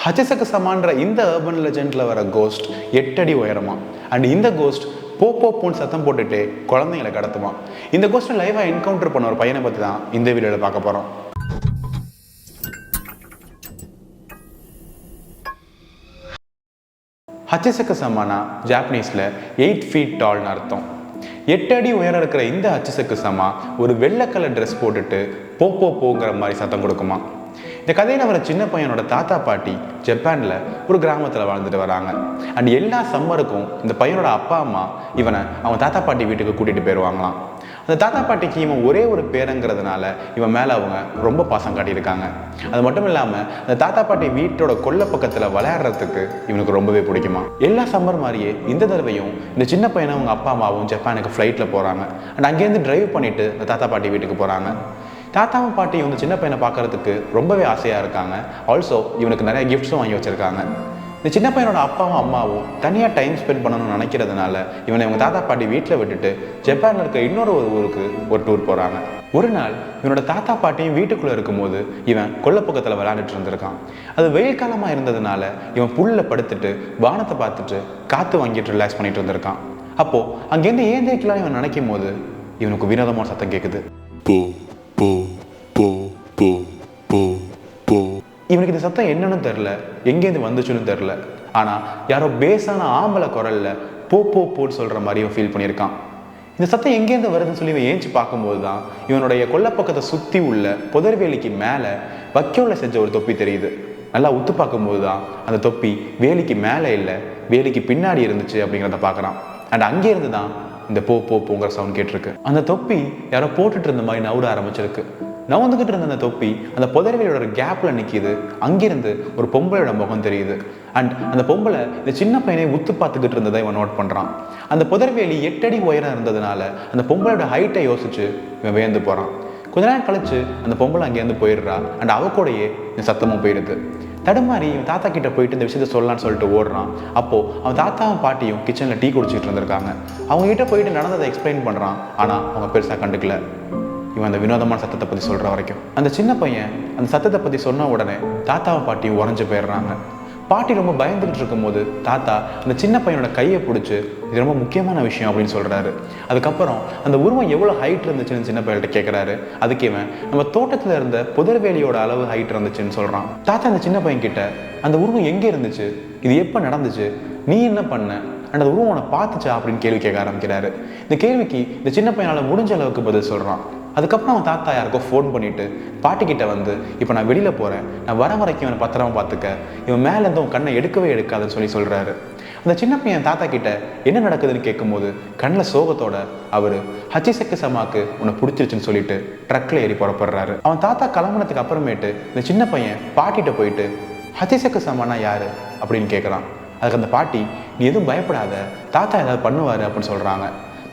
ஹச்சிசகுசமான்ற இந்த அர்பன் லெஜெண்டில் வர கோஸ்ட் 8 அடி உயரமா. அண்ட் இந்த கோஸ்ட் போன்னு சத்தம் போட்டுட்டு குழந்தைங்களை கடத்துமா. இந்த கோஸ்ட்டை லைவாக என்கவுண்டர் பண்ண ஒரு பையனை பற்றி தான் இந்த வீடியோவில் பார்க்க போகிறோம். ஹச்சிசகுசமானா ஜாப்பனீஸில் 8 feet tallனு அர்த்தம். 8 அடி உயரம் இருக்கிற இந்த ஹச்சிசகுசமா ஒரு வெள்ளை கலர் ட்ரெஸ் போட்டுட்டு போங்கிற மாதிரி சத்தம் கொடுக்குமா. இந்த கதையில் வர சின்ன பையனோட தாத்தா பாட்டி ஜப்பானில் ஒரு கிராமத்தில் வாழ்ந்துட்டு வராங்க. அண்ட் எல்லா சம்மருக்கும் இந்த பையனோட அப்பா அம்மா இவனை அவன் தாத்தா பாட்டி வீட்டுக்கு கூட்டிகிட்டு போயிடுவாங்களாம். அந்த தாத்தா பாட்டிக்கு இவன் ஒரே ஒரு பேருங்கிறதுனால இவன் மேலே அவங்க ரொம்ப பாசம் காட்டியிருக்காங்க. அது மட்டும் இல்லாமல் அந்த தாத்தா பாட்டி வீட்டோட கொல்லை பக்கத்தில் விளையாடுறதுக்கு இவனுக்கு ரொம்பவே பிடிக்குமா. எல்லா சம்மர் மாதிரியே இந்த தடவையும் இந்த சின்ன பையனை அவங்க அப்பா அம்மாவும் ஜப்பானுக்கு ஃப்ளைட்டில் போகிறாங்க. அண்ட் அங்கேருந்து டிரைவ் பண்ணிவிட்டு அந்த தாத்தா பாட்டி வீட்டுக்கு போகிறாங்க. தாத்தாவும் பாட்டியும் வந்து சின்ன பையனை பார்க்கறதுக்கு ரொம்பவே ஆசையாக இருக்காங்க. ஆல்சோ இவனுக்கு நிறைய கிஃப்ட்ஸும் வாங்கி வச்சுருக்காங்க. இந்த சின்ன பையனோட அப்பாவும் அம்மாவும் தனியாக டைம் ஸ்பெண்ட் பண்ணணும்னு நினைக்கிறதுனால இவனை இவங்க தாத்தா பாட்டி வீட்டில் விட்டுட்டு ஜப்பானில் இருக்க இன்னொரு ஊருக்கு ஒரு டூர் போகிறாங்க. ஒரு நாள் இவனோட தாத்தா பாட்டியும் வீட்டுக்குள்ளே இருக்கும்போது இவன் கொல்லைப்பக்கத்தில் விளையாண்டுட்டு இருந்திருக்கான். அது வெயில் காலமாக இருந்ததுனால இவன் புல்லில் படுத்துட்டு வானத்தை பார்த்துட்டு காற்று வாங்கிட்டு ரிலாக்ஸ் பண்ணிட்டு இருந்திருக்கான். அப்போது அங்கேருந்து ஏந்திரிக்கலாம்னு இவன் நினைக்கும் போது இவனுக்கு வினோதமான சத்தம் கேட்குது. இவனுக்கு இந்த சத்தம் என்னன்னு தெரில, எங்கேருந்து வந்துச்சுன்னு தெரில. ஆனால் யாரோ பேஸான ஆம்பளை குரல்ல போன்னு சொல்கிற மாதிரி இவன் ஃபீல் பண்ணியிருக்கான். இந்த சத்தம் எங்கேருந்து வருதுன்னு சொல்லி இவன் ஏஞ்சி பார்க்கும்போது தான் இவனுடைய கொல்லைப்பக்கத்தை சுற்றி உள்ள புதர்வேலிக்கு மேலே வக்கோல செஞ்ச ஒரு தொப்பி தெரியுது. நல்லா உத்து பார்க்கும்போது தான் அந்த தொப்பி வேலிக்கு மேலே இல்லை, வேலிக்கு பின்னாடி இருந்துச்சு அப்படிங்கிறத பார்க்குறான். அண்ட் அங்கேருந்து தான் இந்த போங்கிற சவுண்ட் கேட்டிருக்கு. அந்த தொப்பி யாரோ போட்டுட்டு இருந்த மாதிரி நவுட ஆரம்பிச்சிருக்கு. நவுந்துக்கிட்டு இருந்த அந்த தொப்பி அந்த புதர்வேலியோட கேப்பில் நிற்கிது. அங்கிருந்து ஒரு பொம்பளையோட முகம் தெரியுது. அண்ட் அந்த பொம்பளை இந்த சின்ன பையனை உத்து பார்த்துக்கிட்டு இருந்ததை இவன் நோட் பண்ணுறான். அந்த புதர்வேலி 8 அடி உயரம் இருந்ததுனால அந்த பொம்பளையோட ஹைட்டை யோசிச்சு இவன் வியந்து போகிறான். கொஞ்ச நேரம் கழிச்சு அந்த பொம்பளை அங்கேருந்து போயிடுறா. அண்ட் அவக்கூடையே இந்த சத்தமும் போயிடுது. தடுமாறி இவன் தாத்தா கிட்ட போயிட்டு இந்த விஷயத்த சொல்லலான்னு சொல்லிட்டு ஓடுறான். அப்போது அவன் தாத்தாவும் பாட்டியும் கிச்சனில் டீ குடிச்சிட்டு இருந்திருக்காங்க. அவங்க கிட்ட போயிட்டு நடந்ததை எக்ஸ்பிளைன் பண்ணுறான். ஆனால் அவங்க பெருசாக கண்டுக்கல. இவன் அந்த வினோதமான சத்தத்தை பற்றி சொல்கிற வரைக்கும். அந்த சின்ன பையன் அந்த சத்தத்தை பற்றி சொன்ன உடனே தாத்தாவும் பாட்டியும் உறைஞ்சு போயிடுறாங்க. பாட்டி ரொம்ப பயந்துகிட்டு இருக்கும்போது தாத்தா அந்த சின்ன பையனோட கையை பிடிச்சி இது ரொம்ப முக்கியமான விஷயம் அப்படின்னு சொல்கிறாரு. அதுக்கப்புறம் அந்த உருவம் எவ்வளோ ஹைட் இருந்துச்சுன்னு சின்ன பையன்கிட்ட கேட்குறாரு. அதுக்கு இவன் நம்ம தோட்டத்தில் இருந்த புதர்வேலியோட அளவு ஹைட் இருந்துச்சுன்னு சொல்கிறான். தாத்தா அந்த சின்ன பையன் கிட்ட அந்த உருவம் எங்கே இருந்துச்சு, இது எப்போ நடந்துச்சு, நீ என்ன பண்ண, அண்ட் அந்த உருவம் உன்னை பார்த்துச்சா அப்படின்னு கேள்வி கேட்க ஆரம்பிக்கிறாரு. இந்த கேள்விக்கு இந்த சின்ன பையனால் முடிஞ்ச அளவுக்கு பதில் சொல்கிறான். அதுக்கப்புறம் அவன் தாத்தா யாருக்கோ ஃபோன் பண்ணிவிட்டு பாட்டிக்கிட்ட வந்து இப்போ நான் வெளியில் போகிறேன், நான் வர வரைக்கும் இவனை பத்திரமா பார்த்துக்க, இவன் மேலேருந்து உன் கண்ணை எடுக்கவே எடுக்காதுன்னு சொல்கிறாரு. அந்த சின்ன பையன் தாத்தா கிட்ட என்ன நடக்குதுன்னு கேட்கும்போது கண்ணில் சோகத்தோட அவர் ஹச்சிசகுசமாக்கு உன்னை பிடிச்சிருச்சுன்னு சொல்லிட்டு ட்ரக்கில் ஏறி புறப்படுறாரு. அவன் தாத்தா கிளம்புனதுக்கு அப்புறமேட்டு இந்த சின்ன பையன் பாட்டிகிட்ட போயிட்டு ஹச்சிசகுசமானா யாரு அப்படின்னு கேட்குறான். அதுக்கு அந்த பாட்டி நீ எதுவும் பயப்படாத, தாத்தா ஏதாவது பண்ணுவார் அப்படின்னு சொல்கிறாங்க.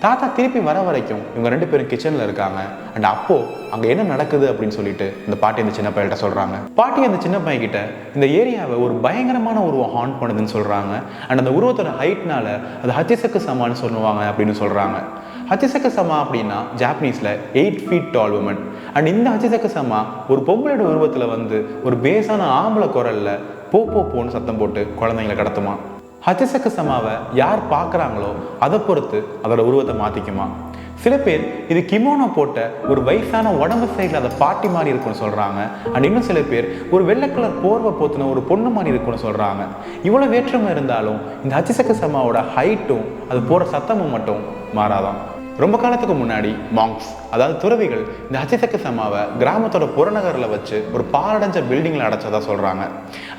தாத்தா திருப்பி வர வரைக்கும் இவங்க 2 பேரும் கிச்சனில் இருக்காங்க. அண்ட் அப்போது அங்கே என்ன நடக்குது அப்படின்னு சொல்லிட்டு இந்த பாட்டி அந்த சின்ன பையன்கிட்ட சொல்கிறாங்க. பாட்டி அந்த சின்ன பையன்கிட்ட இந்த ஏரியாவை ஒரு பயங்கரமான உருவம் ஹாண்ட் பண்ணுதுன்னு சொல்கிறாங்க. அண்ட் அந்த உருவத்தோட ஹைட்னால அது ஹச்சிசகுசமான்னு சொல்லுவாங்க அப்படின்னு சொல்கிறாங்க. ஹச்சிசகுசமா அப்படின்னா ஜாப்பனீஸில் 8 feet tall woman. அண்ட் இந்த ஹச்சிசகுசமா ஒரு பொம்பளோட உருவத்தில் வந்து ஒரு பேஸான ஆம்பளை குரலில் போன்னு சத்தம் போட்டு குழந்தைங்களை கடத்துமா. ஹச்சிசகுசமாவை யார் பார்க்குறாங்களோ அதை பொறுத்து அதோட உருவத்தை மாற்றிக்குமா. சில பேர் இது கிமோனோ போட்ட ஒரு வயசான உடம்பு சைடில் அதை பாட்டி மாதிரி இருக்குன்னு சொல்கிறாங்க. அண்ட் இன்னும் சில பேர் ஒரு வெள்ளை கலர் போர்வை போத்துன ஒரு பொண்ணு மாதிரி இருக்குன்னு சொல்கிறாங்க. இவ்வளோ வேற்றுமை இருந்தாலும் இந்த ஹச்சிசகுசமாவோட ஹைட்டும் அது போகிற சத்தமும் மட்டும் மாறாதான். ரொம்ப காலத்துக்கு முன்னாடி மாங்க்ஸ் அதாவது துறவிகள் இந்த ஹச்சிசகுசமாவை கிராமத்தோட புறநகரில் வச்சு ஒரு பாலடைஞ்ச பில்டிங்கில் அடைச்சதா சொல்கிறாங்க.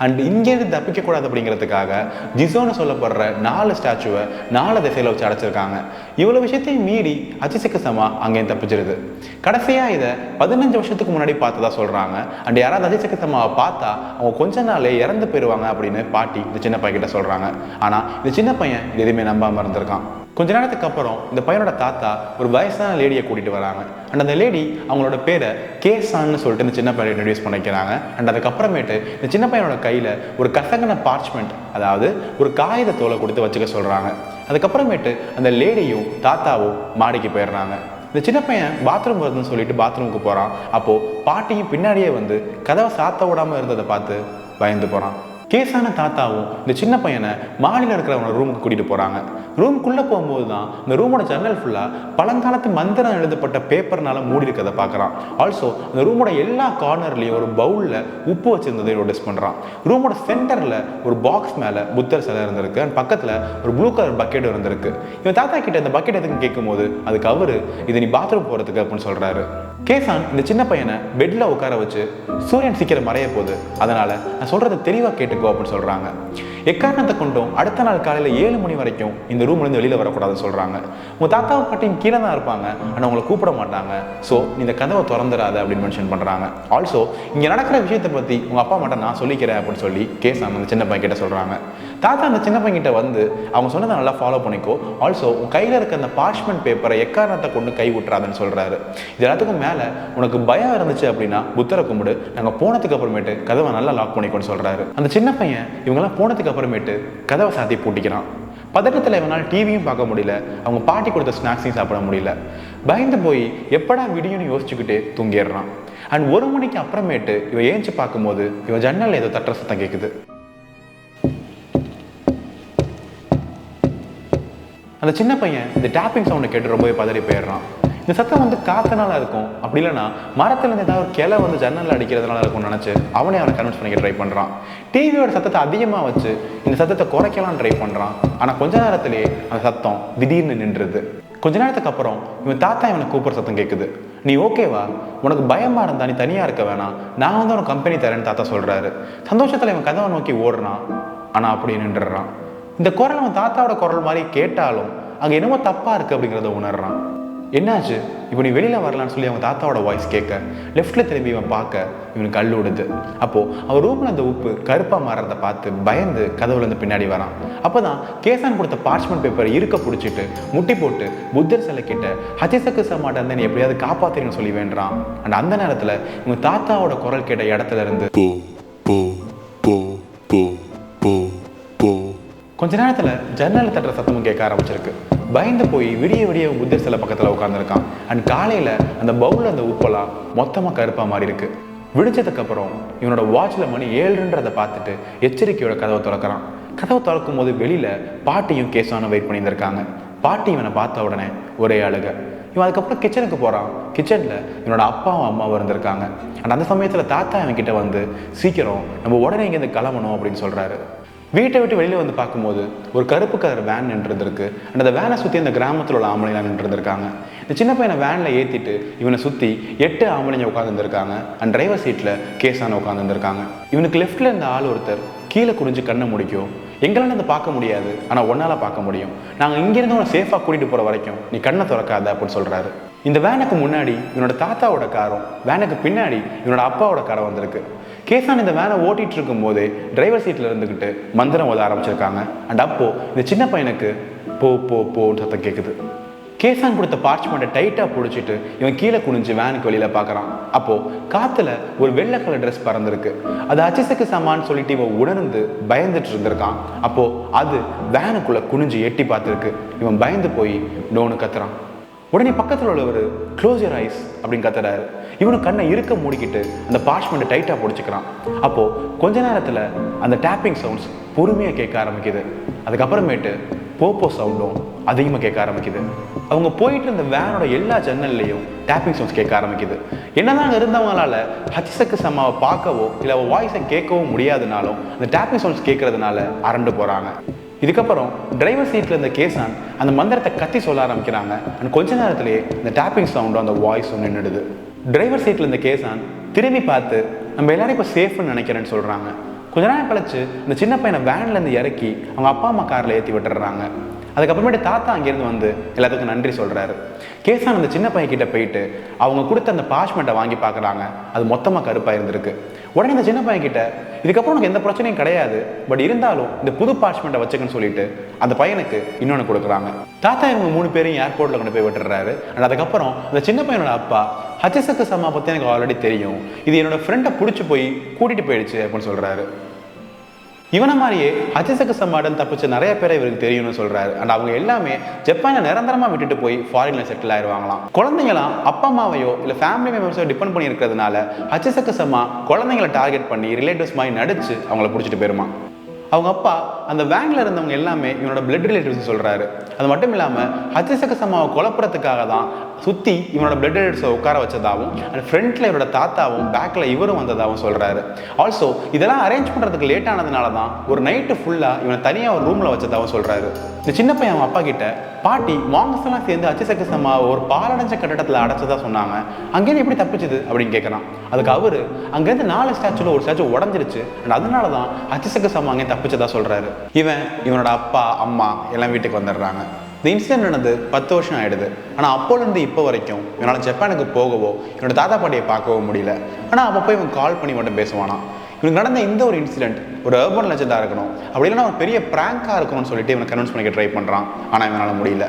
அண்ட் இங்கேருந்து தப்பிக்கக்கூடாது அப்படிங்கிறதுக்காக ஜிசோன்னு சொல்லப்படுற 4 ஸ்டாச்சுவை 4 திசையில் வச்சு அடைச்சிருக்காங்க. இவ்வளோ விஷயத்தையும் மீறி ஹச்சிசகுசமா அங்கேயும் தப்பிச்சிருது. கடைசியாக இதை 15 வருஷத்துக்கு முன்னாடி பார்த்ததா சொல்கிறாங்க. அண்ட் யாராவது ஹச்சிசகுசமாவை பார்த்தா அவங்க கொஞ்ச நாளே இறந்து போயிடுவாங்க அப்படின்னு பாட்டி இந்த சின்ன பையன்கிட்ட சொல்கிறாங்க. ஆனால் இந்த சின்ன பையன் இது எதுவுமே நம்பாமல் இருந்திருக்கான். கொஞ்ச நேரத்துக்கு அப்புறம் இந்த பையனோட தாத்தா ஒரு வயசான லேடியை கூட்டிகிட்டு வராங்க. அண்ட் அந்த லேடி அவங்களோட பேரை கேசான்னு சொல்லிட்டு இந்த சின்ன பையனை இன்ட்ரடியூஸ் பண்ணிக்கிறாங்க. அண்ட் அதுக்கப்புறமேட்டு இந்த சின்ன பையனோட கையில் ஒரு கசங்கன பார்ச்மெண்ட் அதாவது ஒரு காகித தோலை கொடுத்து வச்சுக்க சொல்கிறாங்க. அதுக்கப்புறமேட்டு அந்த லேடியும் தாத்தாவும் மாடிக்கு போயிடுறாங்க. இந்த சின்ன பையன் பாத்ரூம் வருதுன்னு சொல்லிட்டு பாத்ரூமுக்கு போகிறான். அப்போது பாட்டியும் பின்னாடியே வந்து கதவை சாத்த விடாமல் இருந்ததை பார்த்து பயந்து போகிறான். கேஸான தாத்தாவும் இந்த சின்ன பையனை மாடியில் இருக்கிறவங்க ரூமுக்கு கூட்டிகிட்டு போகிறாங்க. ரூமுக்குள்ளே போகும்போது தான் இந்த ரூமோட ஜன்னல் ஃபுல்லாக பழங்காலத்து மந்திரம் எழுதப்பட்ட பேப்பர்னால மூடி இருக்கிறத பார்க்குறான். ஆல்சோ அந்த ரூமோட எல்லா கார்னர்லேயும் ஒரு பவுலில் உப்பு வச்சுருந்ததை நோட்டீஸ் பண்ணுறான். ரூமோட சென்டரில் ஒரு பாக்ஸ் மேலே புத்தர் சிலை இருந்திருக்கு. அண்ட் பக்கத்தில் ஒரு ப்ளூ கலர் பக்கெட் இருந்திருக்கு. இவன் தாத்தா கிட்ட இந்த பக்கெட் எதுக்கு கேட்கும்போது அதுக்கு அவரு இது நீ பாத்ரூம் போகிறதுக்கு அப்படின்னு சொல்கிறாரு. கேசான் இந்த சின்ன பையனை பெட்டில் உட்கார வச்சு சூரியன் சீக்கிரம் மறைய போகுது, அதனால் நான் சொல்கிறத தெளிவாக கேட்டுக்கோ அப்படின்னு சொல்கிறாங்க. எக்காரணத்தை கொண்டும் அடுத்த நாள் காலையில் 7 மணி வரைக்கும் இந்த ரூம்லேருந்து வெளியில் வரக்கூடாதுன்னு சொல்கிறாங்க. உங்கள் தாத்தாவும் பாட்டியும் கீழே தான் இருப்பாங்க, ஆனால் உங்களை கூப்பிட மாட்டாங்க. ஸோ இந்த கதவை திறந்துடாத அப்படின்னு மென்ஷன் பண்ணுறாங்க. ஆல்சோ இங்கே நடக்கிற விஷயத்தை பற்றி உங்கள் அப்பா மட்டும் நான் சொல்லிக்கிறேன் அப்படின்னு சொல்லி கேசான் அந்த சின்ன பையன் கிட்ட சொல்கிறாங்க. தாத்தா அந்த சின்ன பையன்கிட்ட வந்து அவங்க சொன்னதை நல்லா ஃபாலோ பண்ணிக்கோ, ஆல்சோ உன் கையில் இருக்க அந்த பார்ச்மெண்ட் பேப்பரை எக்காரணத்தை கொண்டு கை விட்டுறாதுன்னு சொல்கிறாரு. இது எல்லாத்துக்கும் மேலே உனக்கு பயம் இருந்துச்சு அப்படின்னா புத்தரை கும்பிடு, நாங்கள் போனதுக்கு அப்புறமேட்டு கதவை நல்லா லாக் பண்ணிக்கோன்னு சொல்கிறாரு. அந்த சின்ன பையன் இவங்கெல்லாம் போனதுக்கு அப்புறமேட்டு கதவை சாத்தி பூட்டிக்கிறான். பதட்டத்தில் இவனால் டிவியும் பார்க்க முடியல, அவங்க பாட்டி கொடுத்த ஸ்நாக்ஸையும் சாப்பிட முடியல. பயந்து போய் எப்படா விடியும்னு யோசிச்சுக்கிட்டே தூங்கிடுறான். அண்ட் 1 மணிக்கு அப்புறமேட்டு இவன் ஏஞ்சி பார்க்கும்போது இவன் ஜன்னல் ஏதோ தட்டுற சத்தம் கேட்குது. அந்த சின்ன பையன் இந்த டேப்பிங் சவுண்டை கேட்டு ரொம்பவே பதறி போயிடுறான். இந்த சத்தம் வந்து காத்தனால இருக்கும், அப்படி இல்லைனா மரத்துலேருந்து ஏதாவது ஒரு கிளை வந்து ஜன்னலில் அடிக்கிறதுனால இருக்கும்னு நினச்சி அவனை கன்வின்ஸ் பண்ணிக்க ட்ரை பண்ணுறான். டிவியோட சத்தத்தை அதிகமாக வச்சு இந்த சத்தத்தை குறைக்கலான்னு ட்ரை பண்ணுறான். ஆனால் கொஞ்ச நேரத்திலே அந்த சத்தம் திடீர்னு நின்றுது. கொஞ்ச நேரத்துக்கு அப்புறம் இவன் தாத்தா இவனை கூப்பிட்ற சத்தம் கேட்குது. நீ ஓகேவா, உனக்கு பயமாக இருந்தா நீ தனியாக இருக்க வேணாம், நான் வந்து உனக்கு கம்பெனி தரேன்னு தாத்தா சொல்கிறாரு. சந்தோஷத்தில் இவன் கதவை நோக்கி ஓடுறான், ஆனால் அப்படியே நின்றுடுறான். இந்த குரல் அவன் தாத்தாவோட குரல் மாதிரி கேட்டாலும் அங்கே என்னமோ தப்பாக இருக்குது அப்படிங்கிறத உணர்றான். என்னாச்சு, இப்போ நீ வெளியில் வரலான்னு சொல்லி அவங்க தாத்தாவோட வாய்ஸ் கேட்க லெஃப்டில் திரும்பி இவன் பார்க்க இவனுக்கு கல் விடுது. அப்போது அவன் ரூமில் அந்த உப்பு கருப்பாக மாறுறதை பார்த்து பயந்து கதவுலேருந்து பின்னாடி வரான். அப்போ தான் கேசான் கொடுத்த பார்ச்மெண்ட் பேப்பரை இருக்க பிடிச்சிட்டு முட்டி போட்டு புத்தர் சிலை கிட்ட ஹச்சிசகுசமா இருந்து நீ எப்படியாவது காப்பாற்றுறீங்கன்னு சொல்லி வேண்டான். அண்ட் அந்த நேரத்தில் இவங்க தாத்தாவோட குரல் கேட்ட இடத்துல இருந்து கொஞ்ச நேரத்தில் ஜன்னல் தட்டுற சத்தமும் கேட்க ஆரம்பிச்சிருக்கு. பயந்து போய் விடிய விடிய புத்தர் சிலை பக்கத்தில் உட்காந்துருக்கான். அண்ட் காலையில் அந்த பவுலில் அந்த உப்பெல்லாம் மொத்தமாக கருப்பாக மாறி இருக்கு. விடிச்சதுக்கப்புறம் இவனோட வாட்சில் மணி 7:00 பார்த்துட்டு எச்சரிக்கையோட கதவை திறக்கிறான். கதவை திறக்கும் போது வெளியில் பாட்டியும் கேசானும் வெயிட் பண்ணியிருந்திருக்காங்க. பாட்டி இவனை பார்த்த உடனே ஒரே அழுக. இவன் அதுக்கப்புறம் கிச்சனுக்கு போகிறான். கிச்சனில் இவனோட அப்பாவும் அம்மாவும் இருந்திருக்காங்க. அண்ட் அந்த சமயத்தில் தாத்தா இவன்கிட்ட வந்து சீக்கிரம் நம்ம உடனே இங்கேருந்து கிளம்பணும் அப்படின்னு சொல்கிறாரு. வீட்டை விட்டு வெளியில் வந்து பார்க்கும்போது ஒரு கருப்பு கலர் வேன் நின்றுருந்துருக்கு. அண்ட் அந்த வேனை சுற்றி அந்த கிராமத்தில் உள்ள ஆம்பளைலாம் நின்றுருந்துருக்காங்க. இந்த சின்ன பையனை வேனில் ஏற்றிட்டு இவனை சுற்றி 8 ஆம்பளைங்க உட்காந்துருந்துருக்காங்க. அண்ட் டிரைவர் சீட்டில் கேசான உட்காந்துருந்துருக்காங்க. இவனுக்கு லெஃப்டில் இருந்த ஆள் ஒருத்தர் கீழே குறிஞ்சு கண்ணை முடிக்கும். எங்களால் அதை பார்க்க முடியாது, ஆனால் ஒன்றால் பார்க்க முடியும். நாங்கள் இங்கேருந்து உன்னை சேஃபாக கூட்டிகிட்டு போகிற வரைக்கும் நீ கண்ணை திறக்காத அப்படின்னு சொல்கிறாரு. இந்த வேனுக்கு முன்னாடி இவனோட தாத்தாவோட காரும், வேனுக்கு பின்னாடி இவனோட அப்பாவோட காரை வந்திருக்கு. கேசான் இந்த வேனை ஓட்டிகிட்டு இருக்கும் போதே டிரைவர் சீட்டில் இருந்துக்கிட்டு மந்திரம் ஓத ஆரம்பிச்சிருக்காங்க. அண்ட் அப்போது இந்த சின்ன பையனுக்கு போ போ போன்னு சத்தம் கேட்குது. கேசான் கொடுத்த பார்ச்மெண்ட்டை டைட்டாக பிடிச்சிட்டு இவன் கீழே குனிஞ்சு வேனுக்கு வெளியில் பார்க்குறான். அப்போது காற்றுல ஒரு வெள்ளை கலர் ட்ரெஸ் பறந்துருக்கு. அது ஹச்சிசகுசமான்னு சொல்லிட்டு இவன் உணர்ந்து பயந்துட்டு இருந்திருக்கான். அப்போது அது வேனுக்குள்ளே குனிஞ்சு எட்டி பார்த்துருக்கு. இவன் பயந்து போய் டோனு கத்துறான். உடனே பக்கத்தில் உள்ளவர் க்ளோஸ் யுவர் ஐஸ் அப்படின்னு கத்துறாரு. இவனும் கண்ணை இருக்க மூடிக்கிட்டு அந்த பார்ச்மெண்ட்டை டைட்டாக பிடிச்சிக்கிறான். அப்போது கொஞ்ச நேரத்தில் அந்த டேப்பிங் சவுண்ட்ஸ் பொறுமையாக கேட்க ஆரம்பிக்குது. அதுக்கப்புறமேட்டு போப்போ சவுண்டும் அதிகமாக கேட்க ஆரம்பிக்குது. அவங்க போயிட்டு இருந்த வேனோட எல்லா ஜன்னல்லையும் டேப்பிங் சவுண்ட்ஸ் கேட்க ஆரம்பிக்குது. என்னதான் இருந்தவங்களால ஹச்சிசகுசமாவை பார்க்கவோ இல்லை அவள் வாய்ஸை கேட்கவோ முடியாதுனாலும் அந்த டேப்பிங் சவுண்ட்ஸ் கேட்கறதுனால அரண்டு போகிறாங்க. இதுக்கப்புறம் டிரைவர் சீட்டில் இருந்த கேசான் அந்த மந்திரத்தை கத்தி சொல்ல ஆரம்பிக்கிறாங்க. அண்ட் கொஞ்ச நேரத்திலேயே இந்த டேப்பிங் சவுண்டும் அந்த வாய்ஸும் நின்றுடுது. டிரைவர் சீட்டில் இருந்த கேசான் திரும்பி பார்த்து நம்ம எல்லாரும் இப்போ சேஃப்னு நினைக்கிறேன்னு சொல்கிறாங்க. கொஞ்ச நேரம் கழிச்சு இந்த சின்ன பையனை வேன்லேருந்து இறக்கி அவங்க அப்பா அம்மா காரில் ஏற்றி விட்டுறாங்க. அதுக்கப்புறமேட்டு தாத்தா அங்கேருந்து வந்து எல்லாத்துக்கும் நன்றி சொல்கிறாரு. கேசான் அந்த சின்ன பையன்கிட்ட போயிட்டு அவங்க கொடுத்த அந்த பார்ச்மெண்ட்டை வாங்கி பார்க்குறாங்க. அது மொத்தமாக கருப்பாக இருந்திருக்கு. உடனே இந்த சின்ன பையன்கிட்ட இதுக்கப்புறம் உனக்கு எந்த பிரச்சனையும் கிடையாது, பட் இருந்தாலும் இந்த புது பார்ச்மெண்ட்டை வச்சுக்கன்னு சொல்லிட்டு அந்த பையனுக்கு இன்னொன்று கொடுக்குறாங்க. தாத்தா இவங்க 3 பேரையும் ஏர்போர்ட்டில் கொண்டு போய் விட்டுறாரு. அண்ட் அதுக்கப்புறம் அந்த சின்ன பையனோட அப்பா ஹச்சிசகுசமா பற்றி எனக்கு ஆல்ரெடி தெரியும், இது என்னோட ஃப்ரெண்டை பிடிச்சி போய் கூட்டிகிட்டு போயிடுச்சு அப்படின்னு சொல்கிறாரு. இவனை மாதிரியே ஹச்சிசகுசமாடன் தப்பிச்ச நிறைய பேரை இவருக்கு தெரியும்னு சொல்றாரு. அண்ட் அவங்க எல்லாமே ஜப்பானை நிரந்தரமா விட்டுட்டு போய் ஃபாரின்ல செட்டில் ஆயிடுவாங்களாம். குழந்தைங்களாம் அப்பா அம்மாவையோ இல்லை ஃபேமிலி மெம்பர்ஸோ டிபெண்ட் பண்ணி இருக்கிறதுனால ஹச்சிசகுசமா குழந்தைங்களை டார்கெட் பண்ணி ரிலேட்டிவ்ஸ் மாதிரி நடிச்சு அவங்கள பிடிச்சிட்டு போயிருமா. அவங்க அப்பா அந்த வேன்ல இருந்தவங்க எல்லாமே இவனோட பிளட் ரிலேட்டிவ்ஸ் சொல்றாரு. அது மட்டும் இல்லாமல் ஹச்சிசகுசமாவை கொலைப்புறதுக்காக தான் சுற்றி இவனோட பிளட் ரிலேட்டிவ்ஸை உட்கார வச்சதாகவும் அண்ட் ஃப்ரண்ட்ல இவரோட தாத்தாவும் பேக்கில் இவரும் வந்ததாகவும் சொல்றாரு. ஆல்சோ இதெல்லாம் அரேஞ்ச் பண்ணுறதுக்கு லேட் ஆனதுனால தான் ஒரு நைட்டு ஃபுல்லாக இவனை தனியாக ஒரு ரூமில் வச்சதாகவும் சொல்றாரு. இந்த சின்ன பையன் அவன் அப்பா கிட்ட பாட்டி மாங்கஸ் எல்லாம் சேர்ந்து ஹச்சிசகுசமாவை ஒரு பாலடைஞ்ச கட்டடத்தில் அடைச்சதா சொன்னாங்க, அங்கேருந்து எப்படி தப்பிச்சுது அப்படின்னு கேட்கறான். அதுக்கு அவரு அங்கேருந்து 4 ஸ்டாச்சுல ஒரு ஸ்டாச்சு உடஞ்சிருச்சு அண்ட் அதனால தான் ஹச்சிசகுசமா அங்கே தப்பிச்சதா சொல்றாரு. இவனோட அப்பா அம்மா எல்லாம் வீட்டுக்கு வந்துடுறாங்க. இந்த இன்சிடென்ட் நடந்து 10 வருஷம் ஆயிடுது. ஆனால் அப்போலேருந்து இப்போ வரைக்கும் இவனால் ஜப்பானுக்கு போகவோ இவனோட தாத்தா பாட்டியை பார்க்கவோ முடியல. ஆனால் அப்போ இவன் கால் பண்ணி மட்டும் பேசுவானா. இவனுக்கு நடந்த இந்த ஒரு இன்சிடென்ட் ஒரு அர்பன் லெஜெண்டாக இருக்கணும், அப்படி இல்லைன்னா ஒரு பெரிய ப்ராங்காக இருக்கணும்னு சொல்லிட்டு இவனை கன்வின்ஸ் பண்ணிக்க ட்ரை பண்ணுறான். ஆனால் இவனால் முடியல.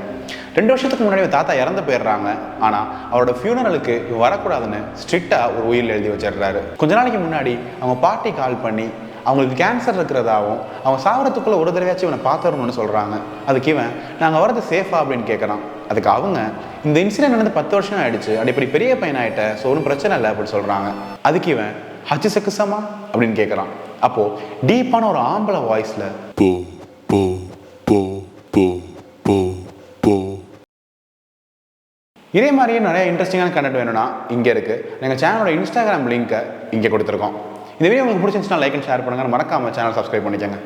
2 வருஷத்துக்கு முன்னாடி இவன் தாத்தா இறந்து போயிடுறாங்க. ஆனால் அவரோட ஃபியூனரலுக்கு இவன் வரக்கூடாதுன்னு ஸ்ட்ரிக்டாக ஒரு உயிரில் எழுதி வச்சிடுறாரு. கொஞ்ச நாளைக்கு முன்னாடி அவங்க பாட்டி கால் பண்ணி அவங்களுக்கு கேன்சர் இருக்கிறதாவும் அவங்க சாவரத்துக்குள்ளே ஒரு தடவையாச்சும் இவனை பார்த்துடணும்னு சொல்கிறாங்க. அதுக்கு இவன் நாங்கள் வரது சேஃபா அப்படின்னு கேட்குறான். அதுக்கு அவங்க இந்த இன்சிடென்ட் நடந்து 10 வருஷம் ஆயிடுச்சு, அப்படி பெரிய பையன் ஆகிட்ட, ஸோ ஒன்றும் பிரச்சனை இல்லை அப்படின்னு சொல்கிறாங்க. அதுக்கு இவன் ஹச்சிசகுசமா அப்படின்னு கேட்குறான். அப்போது டீப்பான ஒரு ஆம்பளை வாய்ஸில் போ போ போ போ போ போ. இதே மாதிரியே நிறைய இன்ட்ரெஸ்டிங்கான கண்டென்ட் வேணும்னா இங்கே இருக்குது. எங்கள் சேனலோட இன்ஸ்டாகிராம் லிங்க்கை இங்கே கொடுத்துருக்கோம். இந்த வீடியோ உங்களுக்கு பிடிச்சிருந்துச்சுன்னா லைக் அண்ட் ஷேர் பண்ணுங்கள். மறக்காமல் சேனல் சப்ஸ்கிரைப் பண்ணிக்கோங்க.